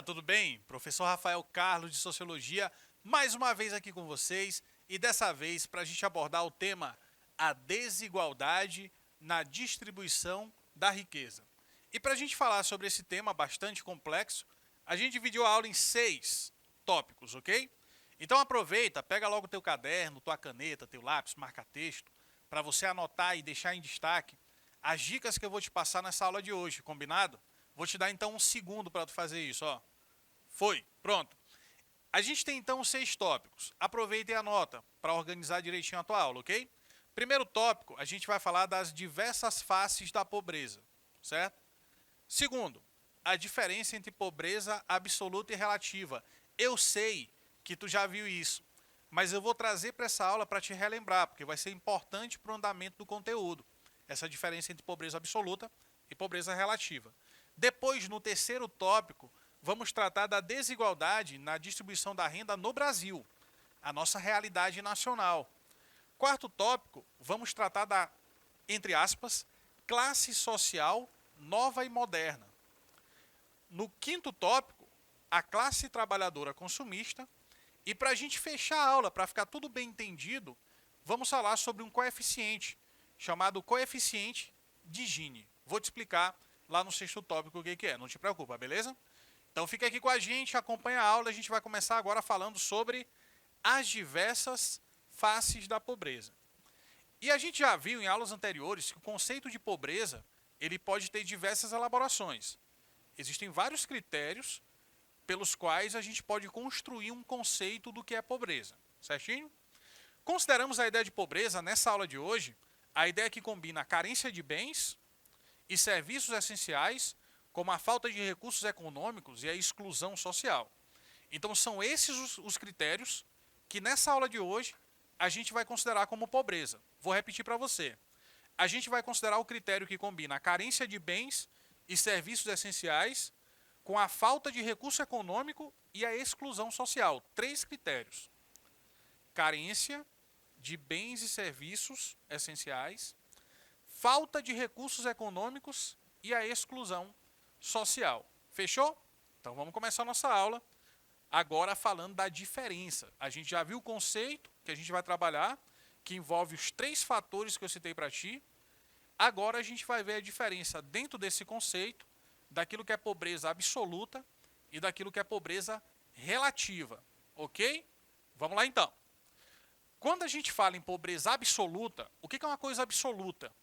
galera, tudo bem? Professor Rafael Carlos de Sociologia, mais uma vez aqui com vocês e dessa vez para a gente abordar o tema a desigualdade na distribuição da riqueza. E para a gente falar sobre esse tema bastante complexo, a gente dividiu a aula em 6 tópicos, ok? Então aproveita, pega logo teu caderno, tua caneta, teu lápis, marca-texto, para você anotar e deixar em destaque as dicas que eu vou te passar nessa aula de hoje, combinado? Vou te dar então um segundo para tu fazer isso, ó. Foi, pronto. A gente tem então 6 tópicos. Aproveita e anota para organizar direitinho a tua aula, ok? Primeiro tópico, a gente vai falar das diversas faces da pobreza, certo? Segundo, a diferença entre pobreza absoluta e relativa. Eu sei que tu já viu isso, mas eu vou trazer para essa aula para te relembrar, porque vai ser importante para o andamento do conteúdo. Essa diferença entre pobreza absoluta e pobreza relativa. Depois, no terceiro tópico, vamos tratar da desigualdade na distribuição da renda no Brasil, a nossa realidade nacional. Quarto tópico, vamos tratar da, entre aspas, classe social nova e moderna. No quinto tópico, a classe trabalhadora consumista. E para a gente fechar a aula, para ficar tudo bem entendido, vamos falar sobre um coeficiente, chamado coeficiente de Gini. Vou te explicar lá no sexto tópico o que é, não te preocupa, beleza? Então fica aqui com a gente, acompanha a aula, a gente vai começar agora falando sobre as diversas faces da pobreza. E a gente já viu em aulas anteriores que o conceito de pobreza, ele pode ter diversas elaborações. Existem vários critérios pelos quais a gente pode construir um conceito do que é pobreza, certinho? Consideramos a ideia de pobreza, nessa aula de hoje, a ideia que combina a carência de bens e serviços essenciais, como a falta de recursos econômicos e a exclusão social. Então são esses os critérios que nessa aula de hoje a gente vai considerar como pobreza. Vou repetir para você. A gente vai considerar o critério que combina a carência de bens e serviços essenciais com a falta de recurso econômico e a exclusão social. 3 critérios. Carência de bens e serviços essenciais, falta de recursos econômicos e a exclusão social. Fechou? Então vamos começar a nossa aula agora falando da diferença. A gente já viu o conceito que a gente vai trabalhar, que envolve os 3 fatores que eu citei para ti. Agora a gente vai ver a diferença dentro desse conceito daquilo que é pobreza absoluta e daquilo que é pobreza relativa, ok? Vamos lá então. Quando a gente fala em pobreza absoluta, o que é uma coisa absoluta?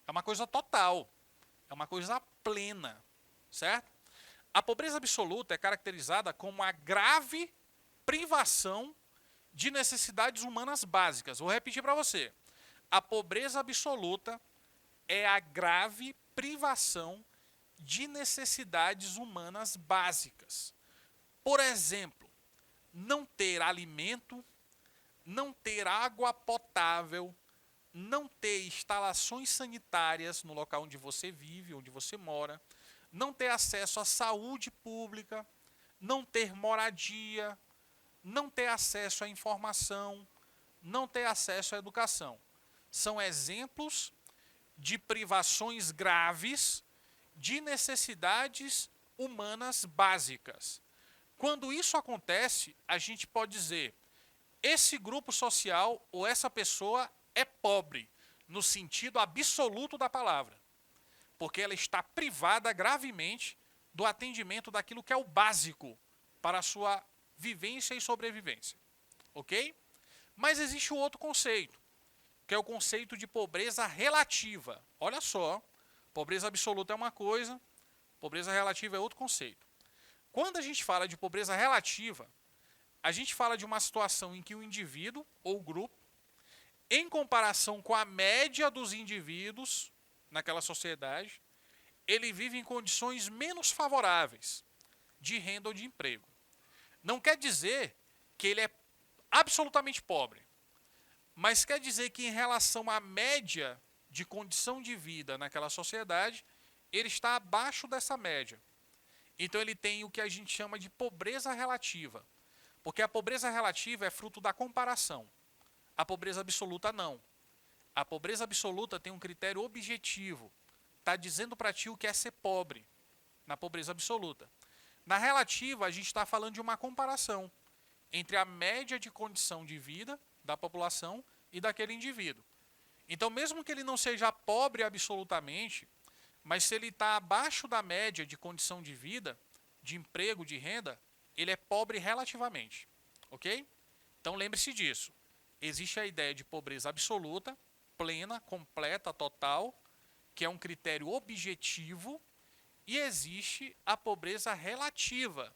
É uma coisa total, é uma coisa plena, certo? A pobreza absoluta é caracterizada como a grave privação de necessidades humanas básicas. Vou repetir para você. A pobreza absoluta é a grave privação de necessidades humanas básicas. Por exemplo, não ter alimento, não ter água potável, não ter instalações sanitárias no local onde você vive, onde você mora, não ter acesso à saúde pública, não ter moradia, não ter acesso à informação, não ter acesso à educação. São exemplos de privações graves de necessidades humanas básicas. Quando isso acontece, a gente pode dizer, esse grupo social ou essa pessoa é pobre, no sentido absoluto da palavra, porque ela está privada gravemente do atendimento daquilo que é o básico para a sua vivência e sobrevivência. Ok? Mas existe um outro conceito, que é o conceito de pobreza relativa. Olha só, pobreza absoluta é uma coisa, pobreza relativa é outro conceito. Quando a gente fala de pobreza relativa, a gente fala de uma situação em que o indivíduo ou o grupo, em comparação com a média dos indivíduos naquela sociedade, ele vive em condições menos favoráveis de renda ou de emprego. Não quer dizer que ele é absolutamente pobre, mas quer dizer que em relação à média de condição de vida naquela sociedade, ele está abaixo dessa média. Então ele tem o que a gente chama de pobreza relativa. Porque a pobreza relativa é fruto da comparação. A pobreza absoluta não. A pobreza absoluta tem um critério objetivo. Está dizendo para ti o que é ser pobre na pobreza absoluta. Na relativa, a gente está falando de uma comparação entre a média de condição de vida da população e daquele indivíduo. Então, mesmo que ele não seja pobre absolutamente, mas se ele está abaixo da média de condição de vida, de emprego, de renda, ele é pobre relativamente. Ok? Então, lembre-se disso. Existe a ideia de pobreza absoluta, plena, completa, total, que é um critério objetivo, e existe a pobreza relativa,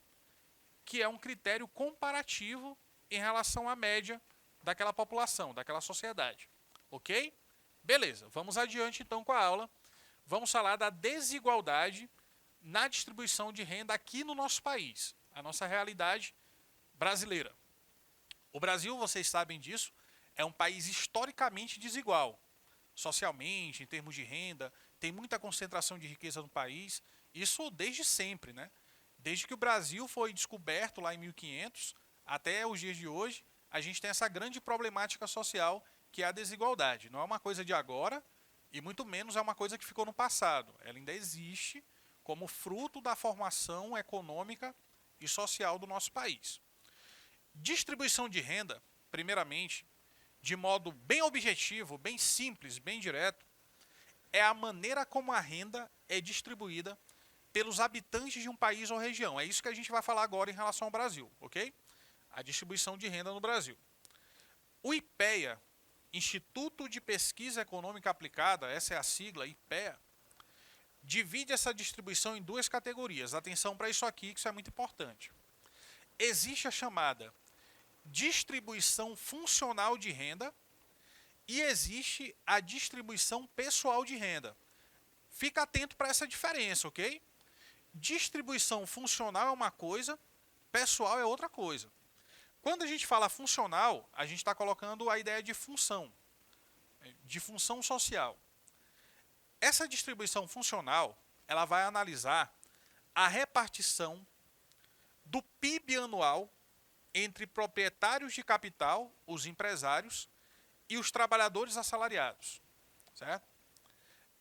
que é um critério comparativo em relação à média daquela população, daquela sociedade. Ok? Beleza, vamos adiante então com a aula. Vamos falar da desigualdade na distribuição de renda aqui no nosso país, a nossa realidade brasileira. O Brasil, vocês sabem disso, é um país historicamente desigual, socialmente, em termos de renda, tem muita concentração de riqueza no país, isso desde sempre, né? Desde que o Brasil foi descoberto lá em 1500 até os dias de hoje, a gente tem essa grande problemática social que é a desigualdade. Não é uma coisa de agora e muito menos é uma coisa que ficou no passado. Ela ainda existe como fruto da formação econômica e social do nosso país. Distribuição de renda, primeiramente, de modo bem objetivo, bem simples, bem direto, é a maneira como a renda é distribuída pelos habitantes de um país ou região. É isso que a gente vai falar agora em relação ao Brasil, ok? A distribuição de renda no Brasil. O IPEA, Instituto de Pesquisa Econômica Aplicada, essa é a sigla, IPEA, divide essa distribuição em duas categorias. Atenção para isso aqui, que isso é muito importante. Existe a chamada distribuição funcional de renda e existe a distribuição pessoal de renda. Fica atento para essa diferença, ok? Distribuição funcional é uma coisa, pessoal é outra coisa. Quando a gente fala funcional, a gente está colocando a ideia de função social. Essa distribuição funcional, ela vai analisar a repartição do PIB anual entre proprietários de capital, os empresários, e os trabalhadores assalariados, certo?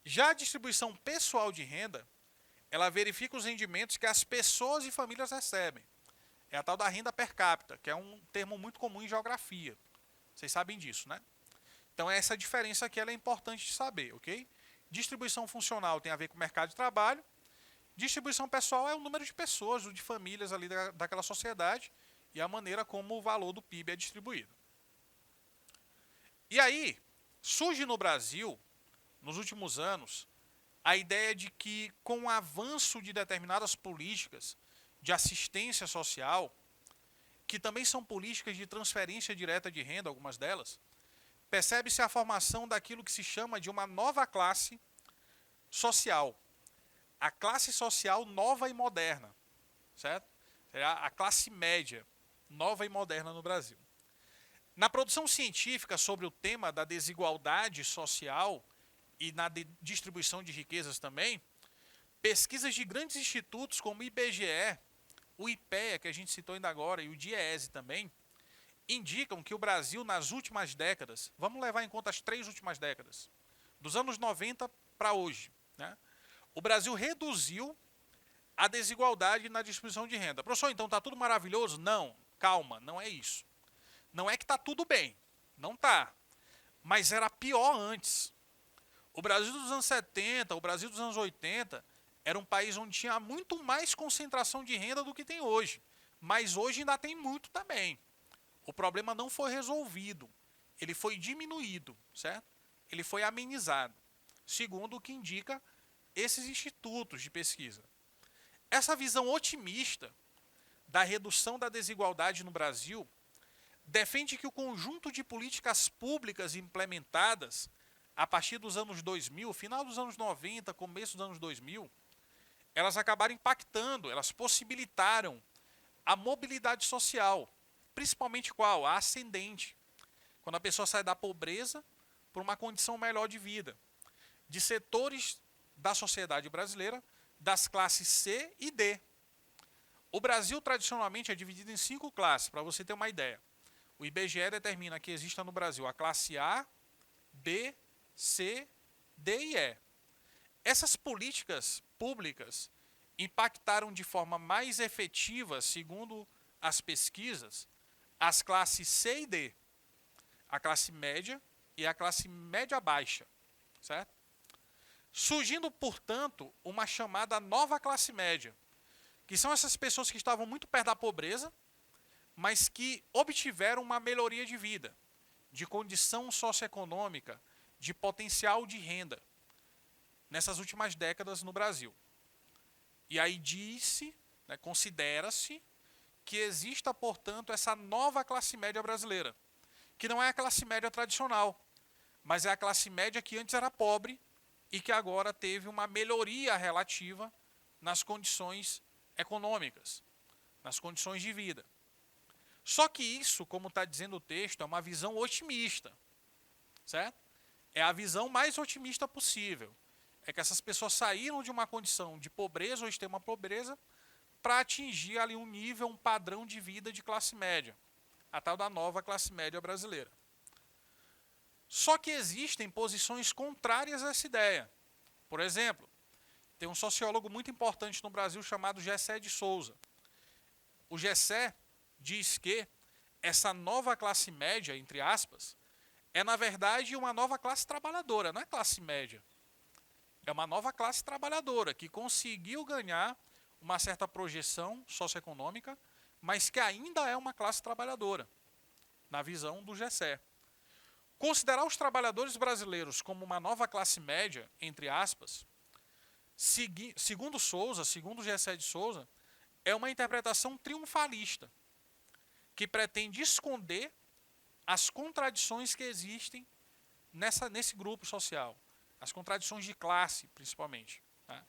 Já a distribuição pessoal de renda, ela verifica os rendimentos que as pessoas e famílias recebem. É a tal da renda per capita, que é um termo muito comum em geografia. Vocês sabem disso, né? Então essa diferença aqui ela é importante de saber, ok? Distribuição funcional tem a ver com o mercado de trabalho. Distribuição pessoal é o número de pessoas, de famílias ali daquela sociedade e a maneira como o valor do PIB é distribuído. E aí, surge no Brasil, nos últimos anos, a ideia de que com o avanço de determinadas políticas de assistência social, que também são políticas de transferência direta de renda, algumas delas, percebe-se a formação daquilo que se chama de uma nova classe social. A classe social nova e moderna, certo? Será a classe média, nova e moderna no Brasil. Na produção científica sobre o tema da desigualdade social e na distribuição de riquezas também, pesquisas de grandes institutos como o IBGE, o IPEA, que a gente citou ainda agora, e o DIEESE também, indicam que o Brasil, nas últimas décadas, vamos levar em conta as 3 últimas décadas, dos anos 90 para hoje, né? O Brasil reduziu a desigualdade na distribuição de renda. Professor, então está tudo maravilhoso? Não, calma, não é isso. Não é que está tudo bem, não está. Mas era pior antes. O Brasil dos anos 70, o Brasil dos anos 80, era um país onde tinha muito mais concentração de renda do que tem hoje. Mas hoje ainda tem muito também. O problema não foi resolvido. Ele foi diminuído, certo? Ele foi amenizado. Segundo o que indica esses institutos de pesquisa. Essa visão otimista da redução da desigualdade no Brasil defende que o conjunto de políticas públicas implementadas a partir dos anos 2000, final dos anos 90, começo dos anos 2000, elas acabaram impactando, elas possibilitaram a mobilidade social, principalmente qual? A ascendente. Quando a pessoa sai da pobreza para uma condição melhor de vida, de setores da sociedade brasileira, das classes C e D. O Brasil tradicionalmente é dividido em 5 classes, para você ter uma ideia. O IBGE determina que exista no Brasil a classe A, B, C, D e E. Essas políticas públicas impactaram de forma mais efetiva, segundo as pesquisas, as classes C e D, a classe média e a classe média baixa, certo? Surgindo, portanto, uma chamada nova classe média, que são essas pessoas que estavam muito perto da pobreza, mas que obtiveram uma melhoria de vida, de condição socioeconômica, de potencial de renda, nessas últimas décadas no Brasil. E aí considera-se que exista, portanto, essa nova classe média brasileira, que não é a classe média tradicional, mas é a classe média que antes era pobre e que agora teve uma melhoria relativa nas condições econômicas, nas condições de vida. Só que isso, como está dizendo o texto, é uma visão otimista, certo? É a visão mais otimista possível. É que essas pessoas saíram de uma condição de pobreza ou extrema pobreza para atingir ali um nível, um padrão de vida de classe média, a tal da nova classe média brasileira. Só que existem posições contrárias a essa ideia. Por exemplo, tem um sociólogo muito importante no Brasil chamado Gessé de Souza. O Gessé diz que essa nova classe média, entre aspas, é na verdade uma nova classe trabalhadora, não é classe média. É uma nova classe trabalhadora que conseguiu ganhar uma certa projeção socioeconômica, mas que ainda é uma classe trabalhadora, na visão do Gessé. Considerar os trabalhadores brasileiros como uma nova classe média, entre aspas, segundo Souza, segundo Gessé de Souza, é uma interpretação triunfalista, que pretende esconder as contradições que existem nesse grupo social, as contradições de classe, principalmente. Tá?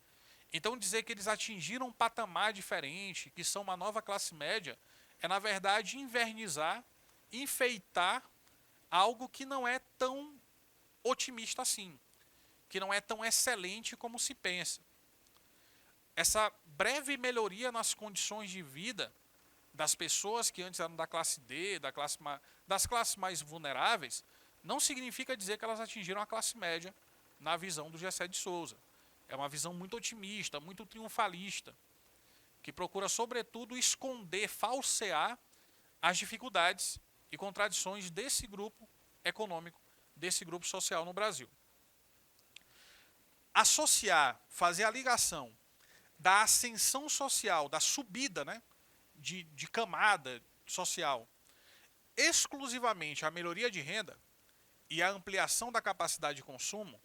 Então, dizer que eles atingiram um patamar diferente, que são uma nova classe média, é, na verdade, invernizar, enfeitar algo que não é tão otimista assim, que não é tão excelente como se pensa. Essa breve melhoria nas condições de vida das pessoas que antes eram da classe D, das classes mais vulneráveis, não significa dizer que elas atingiram a classe média na visão do Gessé de Souza. É uma visão muito otimista, muito triunfalista, que procura, sobretudo, esconder, falsear as dificuldades e contradições desse grupo econômico, desse grupo social no Brasil. Associar, fazer a ligação da ascensão social, da subida, né, de camada social, exclusivamente à melhoria de renda e à ampliação da capacidade de consumo,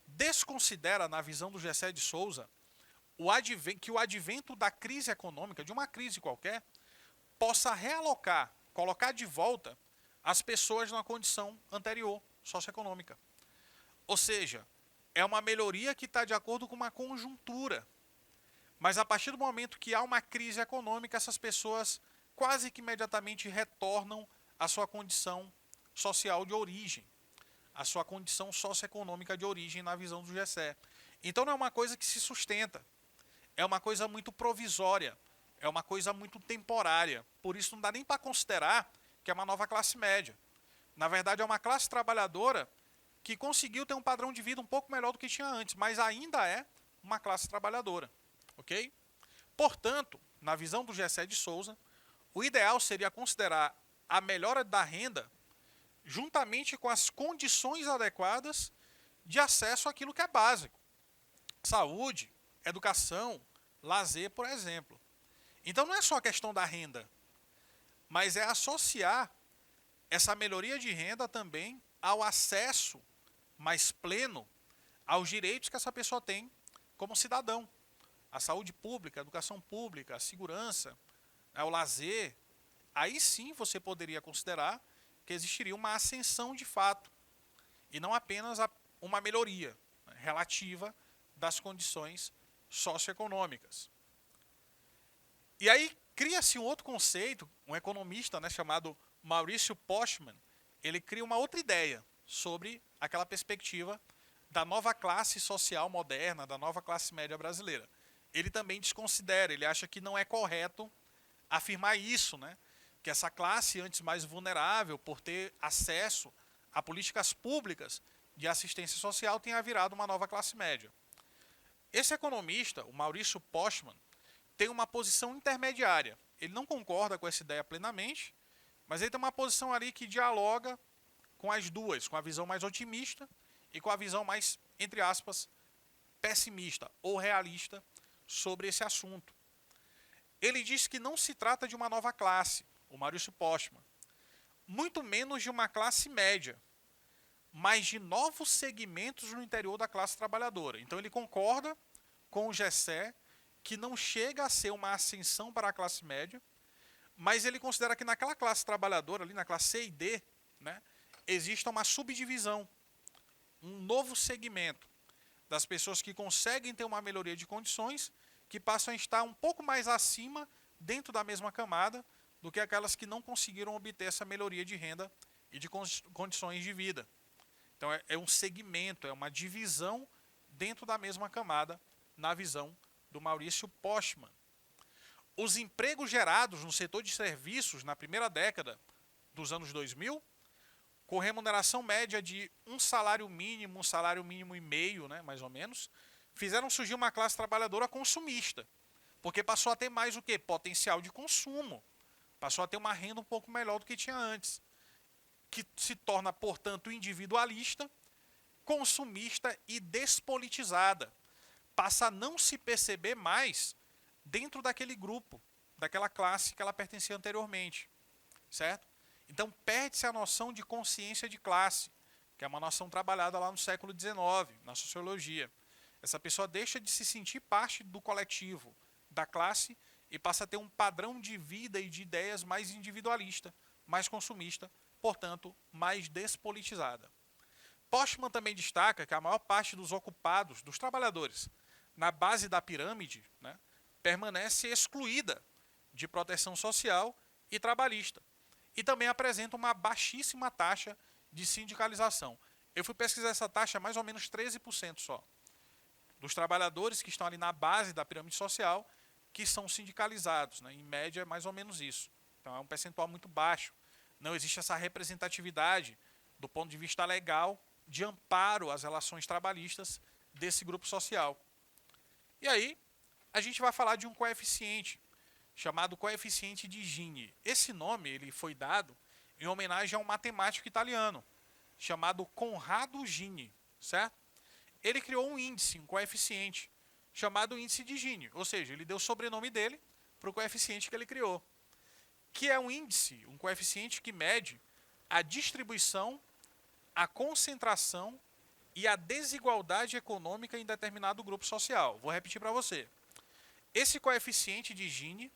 desconsidera, na visão do Gessé de Souza, que o advento da crise econômica, de uma crise qualquer, possa realocar, colocar de volta as pessoas na condição anterior, socioeconômica. Ou seja, é uma melhoria que está de acordo com uma conjuntura. Mas a partir do momento que há uma crise econômica, essas pessoas quase que imediatamente retornam à sua condição social de origem, à sua condição socioeconômica de origem na visão do Gessé. Então não é uma coisa que se sustenta, é uma coisa muito provisória, é uma coisa muito temporária. Por isso não dá nem para considerar que é uma nova classe média. Na verdade é uma classe trabalhadora que conseguiu ter um padrão de vida um pouco melhor do que tinha antes, mas ainda é uma classe trabalhadora. Ok? Portanto, na visão do Gessé de Souza, o ideal seria considerar a melhora da renda juntamente com as condições adequadas de acesso àquilo que é básico. Saúde, educação, lazer, por exemplo. Então não é só a questão da renda, mas é associar essa melhoria de renda também ao acesso mais pleno aos direitos que essa pessoa tem como cidadão. A saúde pública, a educação pública, a segurança, o lazer. Aí sim você poderia considerar que existiria uma ascensão de fato e não apenas uma melhoria relativa das condições socioeconômicas. E aí cria-se um outro conceito, um economista, né, chamado Maurício Postman, ele cria uma outra ideia sobre aquela perspectiva da nova classe social moderna, da nova classe média brasileira. Ele também desconsidera, ele acha que não é correto afirmar isso, né? Que essa classe antes mais vulnerável, por ter acesso a políticas públicas de assistência social, tenha virado uma nova classe média. Esse economista, o Maurício Postman, tem uma posição intermediária. Ele não concorda com essa ideia plenamente, mas ele tem uma posição ali que dialoga com as duas, com a visão mais otimista e com a visão mais, entre aspas, pessimista ou realista sobre esse assunto. Ele diz que não se trata de uma nova classe, o Maurício Postman, muito menos de uma classe média, mas de novos segmentos no interior da classe trabalhadora. Então ele concorda com o Gessé que não chega a ser uma ascensão para a classe média, mas ele considera que naquela classe trabalhadora, ali na classe C e D, né, existe uma subdivisão, um novo segmento das pessoas que conseguem ter uma melhoria de condições, que passam a estar um pouco mais acima, dentro da mesma camada, do que aquelas que não conseguiram obter essa melhoria de renda e de condições de vida. Então é um segmento, é uma divisão dentro da mesma camada, na visão do Maurício Postman. Os empregos gerados no setor de serviços na primeira década dos anos 2000, com remuneração média de um salário mínimo e meio, né, mais ou menos, fizeram surgir uma classe trabalhadora consumista, porque passou a ter mais o quê? Potencial de consumo, passou a ter uma renda um pouco melhor do que tinha antes, que se torna, portanto, individualista, consumista e despolitizada. Passa a não se perceber mais dentro daquele grupo, daquela classe que ela pertencia anteriormente, certo? Então perde-se a noção de consciência de classe, que é uma noção trabalhada lá no século XIX, na sociologia. Essa pessoa deixa de se sentir parte do coletivo, da classe, e passa a ter um padrão de vida e de ideias mais individualista, mais consumista, portanto, mais despolitizada. Postman também destaca que a maior parte dos ocupados, dos trabalhadores, na base da pirâmide, né, permanece excluída de proteção social e trabalhista. E também apresenta uma baixíssima taxa de sindicalização. Eu fui pesquisar essa taxa, mais ou menos 13% só, dos trabalhadores que estão ali na base da pirâmide social, que são sindicalizados, né? Em média é mais ou menos isso. Então é um percentual muito baixo. Não existe essa representatividade do ponto de vista legal de amparo às relações trabalhistas desse grupo social. E aí, a gente vai falar de um coeficiente, chamado coeficiente de Gini. Esse nome ele foi dado em homenagem a um matemático italiano, chamado Conrado Gini, certo? Ele criou um índice, um coeficiente, chamado índice de Gini, ou seja, ele deu o sobrenome dele para o coeficiente que ele criou, que é um índice, um coeficiente que mede a distribuição, a concentração e a desigualdade econômica em determinado grupo social. Vou repetir para você. Esse coeficiente de Gini,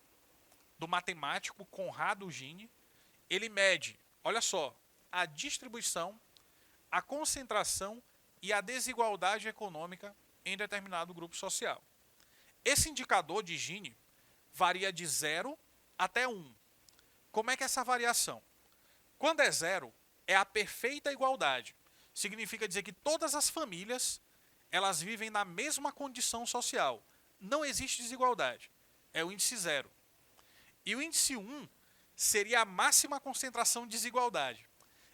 do matemático Conrado Gini, ele mede, olha só, a distribuição, a concentração e a desigualdade econômica em determinado grupo social. Esse indicador de Gini varia de 0 até 1. Como é que é essa variação? Quando é 0, é a perfeita igualdade. Significa dizer que todas as famílias, elas vivem na mesma condição social. Não existe desigualdade. É o índice 0. E o índice 1 seria a máxima concentração de desigualdade.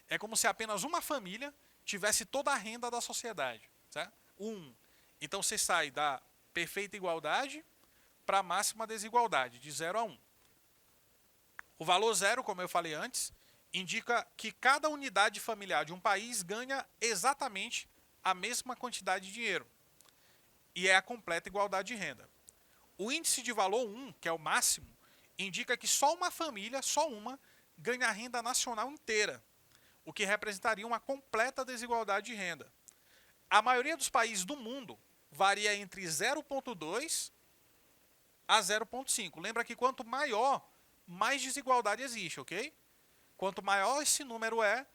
É como se apenas uma família tivesse toda a renda da sociedade. Certo? 1. Então você sai da perfeita igualdade para a máxima desigualdade, de 0 a 1. O valor 0, como eu falei antes, indica que cada unidade familiar de um país ganha exatamente a mesma quantidade de dinheiro. E é a completa igualdade de renda. O índice de valor 1, que é o máximo, indica que só uma família, só uma, ganha a renda nacional inteira, o que representaria uma completa desigualdade de renda. A maioria dos países do mundo varia entre 0,2 a 0,5. Lembra que quanto maior, mais desigualdade existe, ok? Quanto maior esse número é,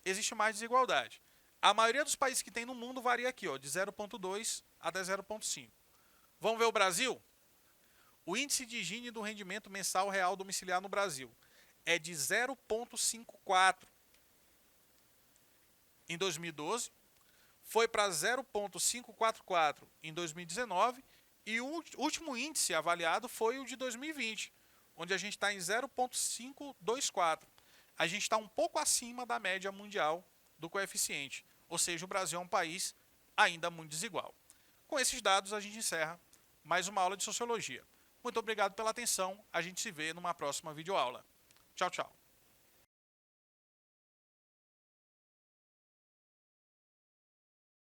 existe mais desigualdade. A maioria dos países que tem no mundo varia aqui, ó, de 0,2 até 0,5. Vamos ver o Brasil? O índice de Gini do rendimento mensal real domiciliar no Brasil é de 0,54 em 2012, foi para 0,544 em 2019 e o último índice avaliado foi o de 2020, onde a gente está em 0,524. A gente está um pouco acima da média mundial do coeficiente, ou seja, o Brasil é um país ainda muito desigual. Com esses dados, a gente encerra mais uma aula de Sociologia. Muito obrigado pela atenção. A gente se vê numa próxima videoaula. Tchau, tchau.